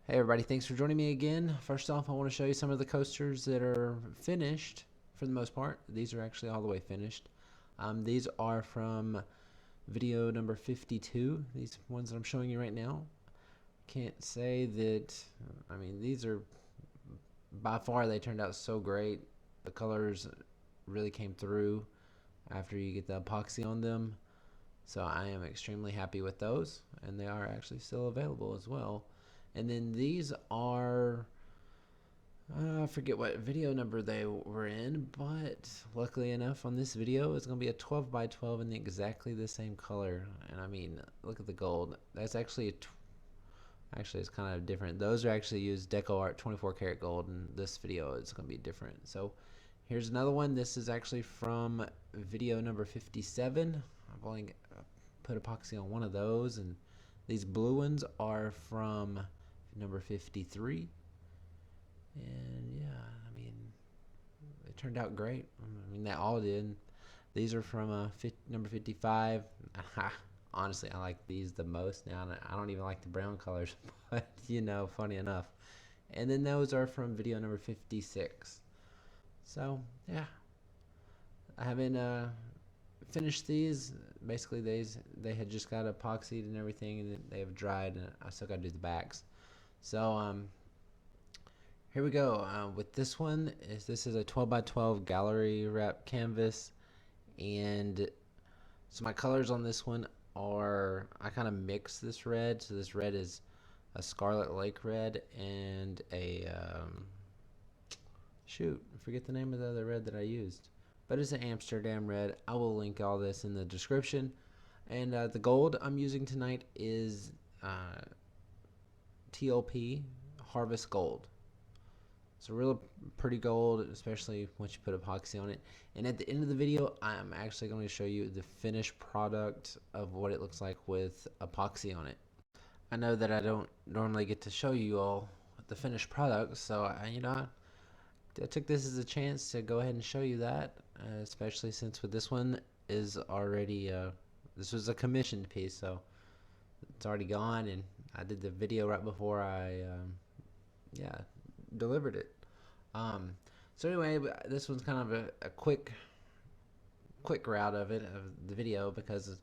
Hey everybody, thanks for joining me again. First off, I want to show you some of the coasters that are finished for the most part. These are actually all the way finished. These are from video number 52, these ones that I'm showing you right now. Can't say that, these are, by far they turned out so great. The colors really came through after you get the epoxy on them. So I am extremely happy with those, and they are actually still available as well. And then these are, I forget what video number they were in, but luckily enough on this video, it's going to be a 12 by 12 in exactly the same color. And I mean, look at the gold. That's actually, actually it's kind of different. Those are actually used DecoArt 24 karat gold, and this video is going to be different. So here's another one. This is actually from video number 57. I've only put epoxy on one of those, and these blue ones are from number 53. And yeah, I mean, it turned out great. I mean, they all did. These are from number 55. Honestly, I like these the most now. I don't even like the brown colors, but you know, funny enough. And then those are from video number 56. So yeah, I haven't finished these. Basically, they had just got epoxied and everything, and they have dried, and I still got to do the backs. So here we go. With this one, this is a 12 by 12 gallery wrap canvas, and so my colors on this one are, I kind of mix this red. So this red is a Scarlet Lake red and a shoot, I forget the name of the other red that I used, but it's an Amsterdam red. I will link all this in the description. And the gold I'm using tonight is TLP Harvest Gold. It's a real pretty gold, especially once you put epoxy on it. And at the end of the video, I'm actually going to show you the finished product of what it looks like with epoxy on it. I know that I don't normally get to show you all the finished product, so I took this as a chance to go ahead and show you that, especially since with this one is already, this was a commissioned piece, so it's already gone, and I did the video right before I, delivered it. So anyway, this one's kind of a quick route of it, of the video, because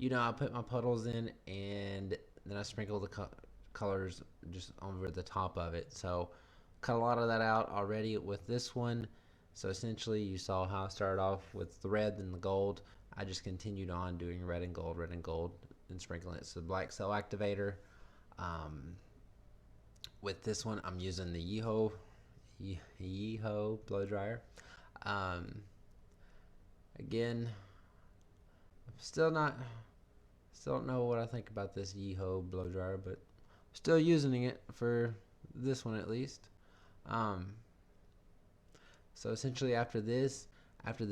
I put my puddles in and then I sprinkle the colors just over the top of it. So cut a lot of that out already with this one. So essentially you saw how I started off with the red and the gold. I just continued on doing red and gold, and sprinkling it. So black cell activator. With this one, I'm using the Yeeho blow dryer. Again, still don't know what I think about this Yeeho blow dryer, but still using it for this one at least. So essentially after the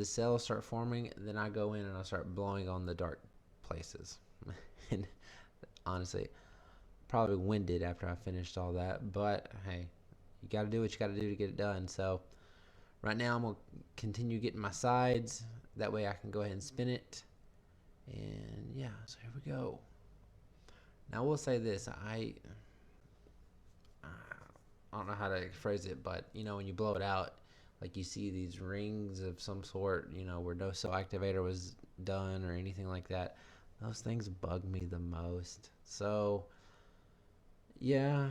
cells start forming, then I go in and I start blowing on the dark places. And honestly, probably winded after I finished all that, but hey, you got to do what you got to do to get it done. So right now I'm going to continue getting my sides. That way I can go ahead and spin it. And yeah, so here we go. Now we'll say this, I don't know how to phrase it, but when you blow it out, like you see these rings of some sort, where no cell activator was done or anything like that. Those things bug me the most. So yeah,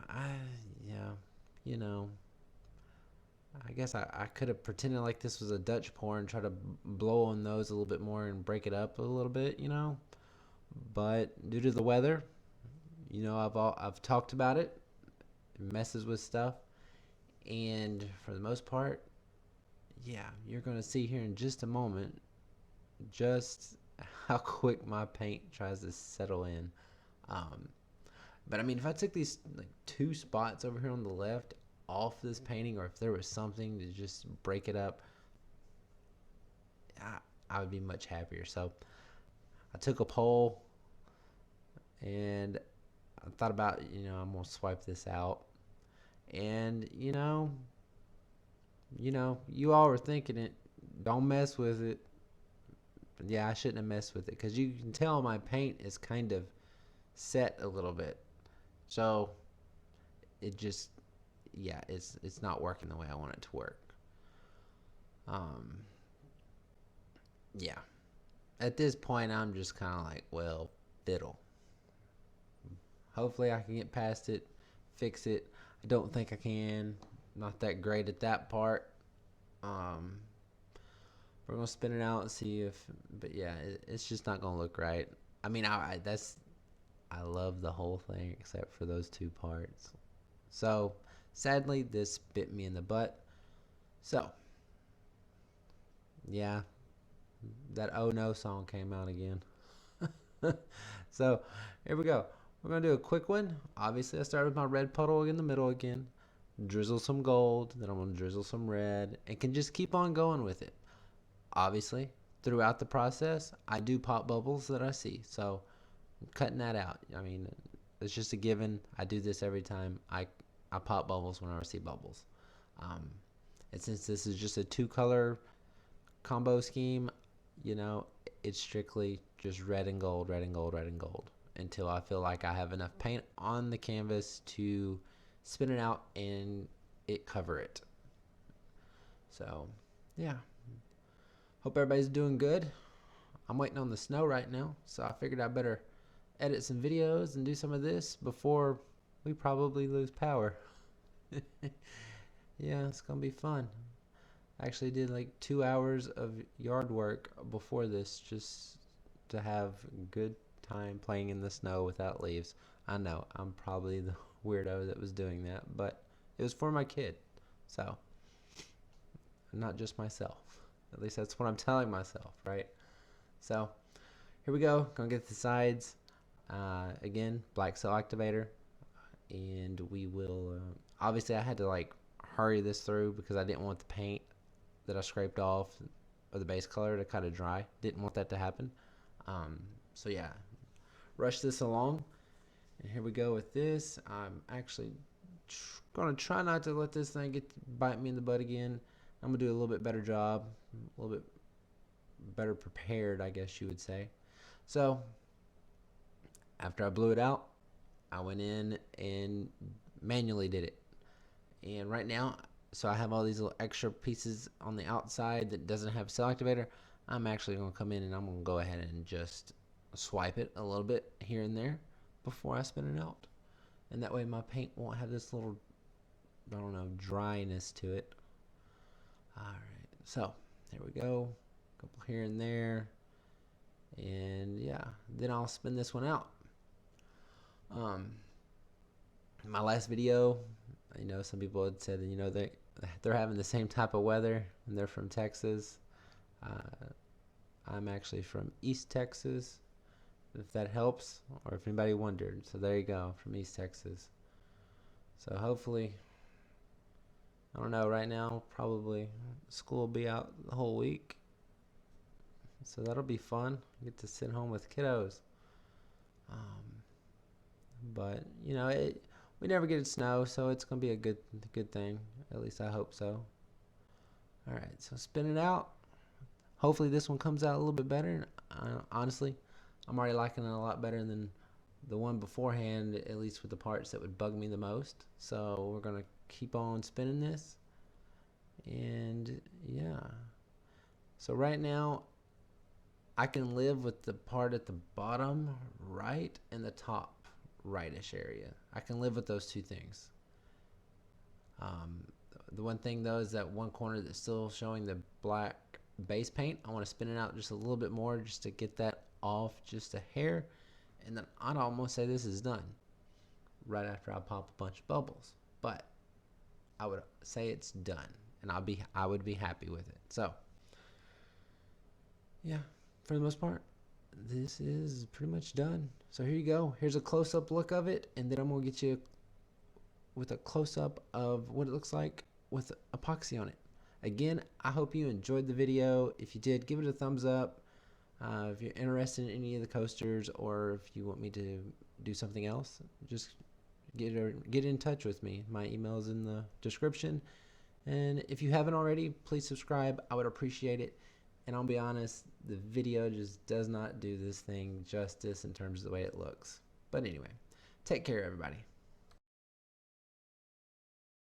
I guess I could have pretended like this was a Dutch pour and try to blow on those a little bit more and break it up a little bit, But due to the weather, I've talked about it. It messes with stuff, and for the most part, yeah, you're gonna see here in just a moment just how quick my paint tries to settle in. But I mean, if I took these like two spots over here on the left off this painting, or if there was something to just break it up, I would be much happier. So I took a poll and I thought about, I'm gonna swipe this out, and you all were thinking it. Don't mess with it. But yeah, I shouldn't have messed with it, because you can tell my paint is kind of set a little bit. So it just, yeah, it's not working the way I want it to work. Yeah. At this point, I'm just kind of like, well, fiddle. Hopefully I can get past it, fix it. I don't think I can. I'm not that great at that part. We're gonna spin it out and see if, but yeah, it's just not gonna look right. I mean, I love the whole thing except for those two parts. So sadly, this bit me in the butt. So yeah, that oh no song came out again. So here we go. We're gonna do a quick one. Obviously, I start with my red puddle in the middle again. Drizzle some gold, then I'm gonna drizzle some red, and can just keep on going with it. Obviously, throughout the process, I do pop bubbles that I see, so I'm cutting that out. I mean, it's just a given. I do this every time I pop bubbles when I see bubbles. And since this is just a 2-color combo scheme, you know, it's strictly just red and gold, red and gold, red and gold, until I feel like I have enough paint on the canvas to spin it out and it cover it. So yeah, hope everybody's doing good. I'm waiting on the snow right now, so I figured I better edit some videos and do some of this before we probably lose power. Yeah, it's gonna be fun. I actually did like 2 hours of yard work before this just to have good time playing in the snow without leaves. I know I'm probably the weirdo that was doing that, but it was for my kid, so not just myself. At least that's what I'm telling myself, right? So here we go. Gonna get the sides. Again, black cell activator, and we will. Obviously, I had to like hurry this through because I didn't want the paint that I scraped off or the base color to kind of dry. Didn't want that to happen. So yeah, rush this along. And here we go with this. I'm actually gonna try not to let this thing bite me in the butt again. I'm gonna do a little bit better job, a little bit better prepared, I guess you would say. So after I blew it out, I went in and manually did it. And right now, so I have all these little extra pieces on the outside that doesn't have cell activator. I'm actually gonna come in and I'm gonna go ahead and just swipe it a little bit here and there before I spin it out. And that way my paint won't have this little, I don't know, dryness to it. Alright, so there we go. A couple here and there. And yeah, then I'll spin this one out. My last video, I know some people had said, you know, they're having the same type of weather and they're from Texas. I'm actually from East Texas, if that helps, or if anybody wondered. So there you go, from East Texas. So hopefully, I don't know, right now probably school will be out the whole week, so that'll be fun. Get to sit home with kiddos. But you know, we never get snow, so it's gonna be a good thing. At least I hope so. All right, so spin it out. Hopefully this one comes out a little bit better. Honestly, I'm already liking it a lot better than the one beforehand, at least with the parts that would bug me the most. So we're gonna keep on spinning this, and yeah. So right now, I can live with the part at the bottom right and the top rightish area. I can live with those two things. The one thing though is that one corner that's still showing the black base paint. I want to spin it out just a little bit more just to get that off just a hair, and then I'd almost say this is done right after I pop a bunch of bubbles. But I would say it's done, and I would be happy with it. So yeah, for the most part, this is pretty much done. So here you go. Here's a close-up look of it, and then I'm gonna get you with a close-up of what it looks like with epoxy on it. Again, I hope you enjoyed the video. If you did, give it a thumbs up. If you're interested in any of the coasters, or if you want me to do something else, just get in touch with me. My email is in the description. And if you haven't already, please subscribe. I would appreciate it. And I'll be honest, the video just does not do this thing justice in terms of the way it looks. But anyway, take care, everybody.